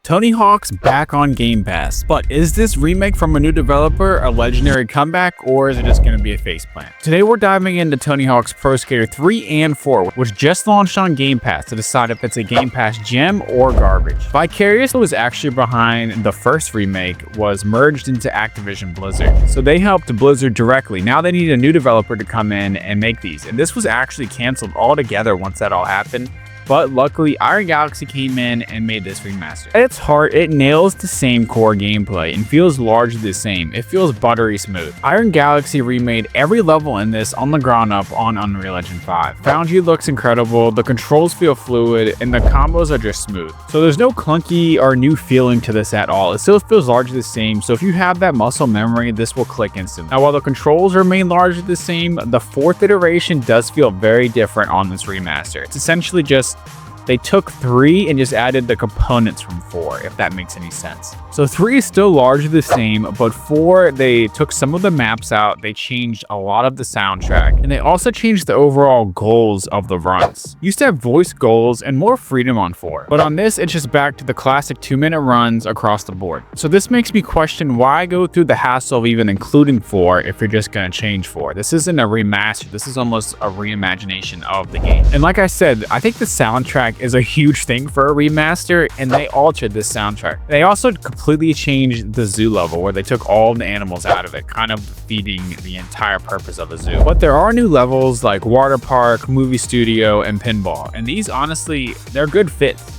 Tony Hawk's back on Game Pass, but is this remake from a new developer a legendary comeback, or is it just going to be a faceplant? Today we're diving into Tony Hawk's Pro Skater 3 and 4, which just launched on Game Pass, to decide if it's a Game Pass gem or garbage. Vicarious, who was actually behind the first remake, was merged into Activision Blizzard, so they helped Blizzard directly. Now they need a new developer to come in and make these, and this was actually canceled altogether once that all happened. But luckily, Iron Galaxy came in and made this remaster. At its heart, it nails the same core gameplay and feels largely the same. It feels buttery smooth. Iron Galaxy remade every level in this on the ground up on Unreal Engine 5. Foundry looks incredible, the controls feel fluid, and the combos are just smooth. So there's no clunky or new feeling to this at all. It still feels largely the same, so if you have that muscle memory, this will click instantly. Now, while the controls remain largely the same, the fourth iteration does feel very different on this remaster. It's essentially just they took 3 and just added the components from 4, if that makes any sense. So 3 is still largely the same, but 4, they took some of the maps out, they changed a lot of the soundtrack, and they also changed the overall goals of the runs. Used to have voice goals and more freedom on 4, but on this, it's just back to the classic 2-minute runs across the board. So this makes me question why go through the hassle of even including 4 if you're just gonna change 4. This isn't a remaster, this is almost a reimagination of the game. And like I said, I think the soundtrack is a huge thing for a remaster, and they altered this soundtrack. They also completely changed the zoo level, where they took all the animals out of it, kind of defeating the entire purpose of a zoo. But there are new levels like water park, movie studio, and pinball, and these honestly, they're good fits.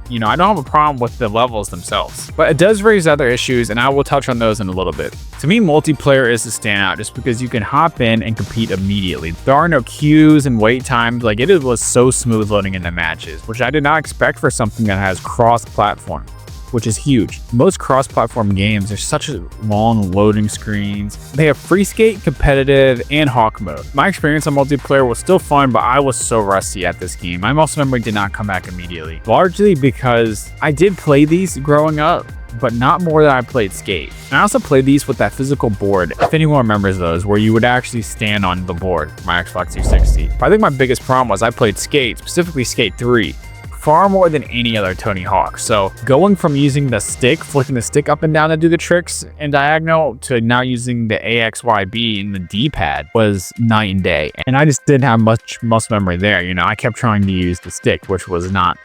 You know, I don't have a problem with the levels themselves, but it does raise other issues, and I will touch on those in a little bit. To me, multiplayer is the standout just because you can hop in and compete immediately. There are no queues and wait times. Like, it was so smooth loading into matches, which I did not expect for something that has cross-platform, which is huge. Most cross-platform games are such long loading screens. They have free skate, competitive, and hawk mode. My experience on multiplayer was still fun, but I was so rusty at this game. My muscle memory did not come back immediately, largely because I did play these growing up, but not more than I played Skate. And I also played these with that physical board, if anyone remembers those, where you would actually stand on the board for my Xbox 360. But I think my biggest problem was I played Skate, specifically Skate 3, far more than any other Tony Hawk. So going from using the stick, flicking the stick up and down to do the tricks in diagonal, to now using the AXYB in the D-pad was night and day. And I just didn't have much muscle memory there. You know, I kept trying to use the stick, which was not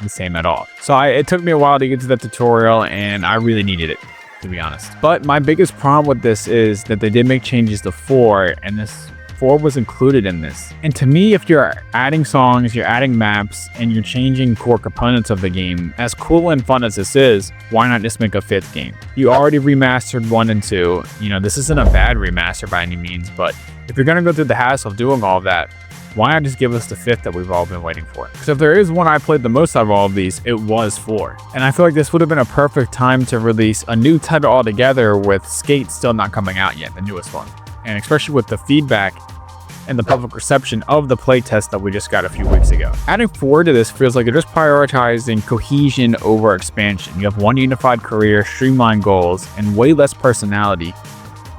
the same at all. So it took me a while to get to that tutorial, and I really needed it, to be honest. But my biggest problem with this is that they did make changes to 4, and this 4 was included in this. And to me, if you're adding songs, you're adding maps, and you're changing core components of the game, as cool and fun as this is, why not just make a 5th game? You already remastered 1 and 2. You know, this isn't a bad remaster by any means, but if you're gonna go through the hassle of doing all of that, why not just give us the 5th that we've all been waiting for? Because if there is one I played the most out of all of these, it was 4. And I feel like this would have been a perfect time to release a new title altogether, with Skate still not coming out yet, the newest one. And especially with the feedback and the public reception of the playtest that we just got a few weeks ago. Adding 4 to this feels like you're just prioritizing cohesion over expansion. You have one unified career, streamlined goals, and way less personality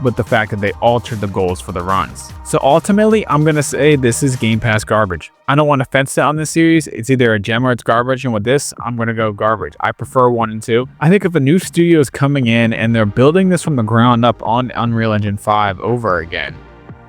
with the fact that they altered the goals for the runs. So ultimately, I'm gonna say this is Game Pass garbage. I don't want to fence it on this series. It's either a gem or it's garbage, and with this, I'm gonna go garbage. I prefer 1 and 2. I think if a new studio is coming in and they're building this from the ground up on Unreal Engine 5 over again,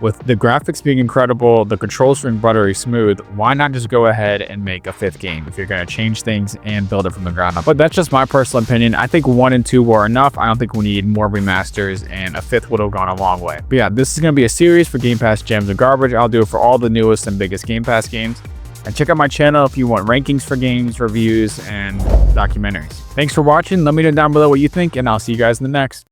with the graphics being incredible, the controls being buttery smooth, why not just go ahead and make a 5th game if you're going to change things and build it from the ground up? But that's just my personal opinion. I think 1 and 2 were enough. I don't think we need more remasters, and a 5th would have gone a long way. But yeah, this is going to be a series for Game Pass gems and garbage. I'll do it for all the newest and biggest Game Pass games. And check out my channel if you want rankings for games, reviews, and documentaries. Thanks for watching. Let me know down below what you think, and I'll see you guys in the next.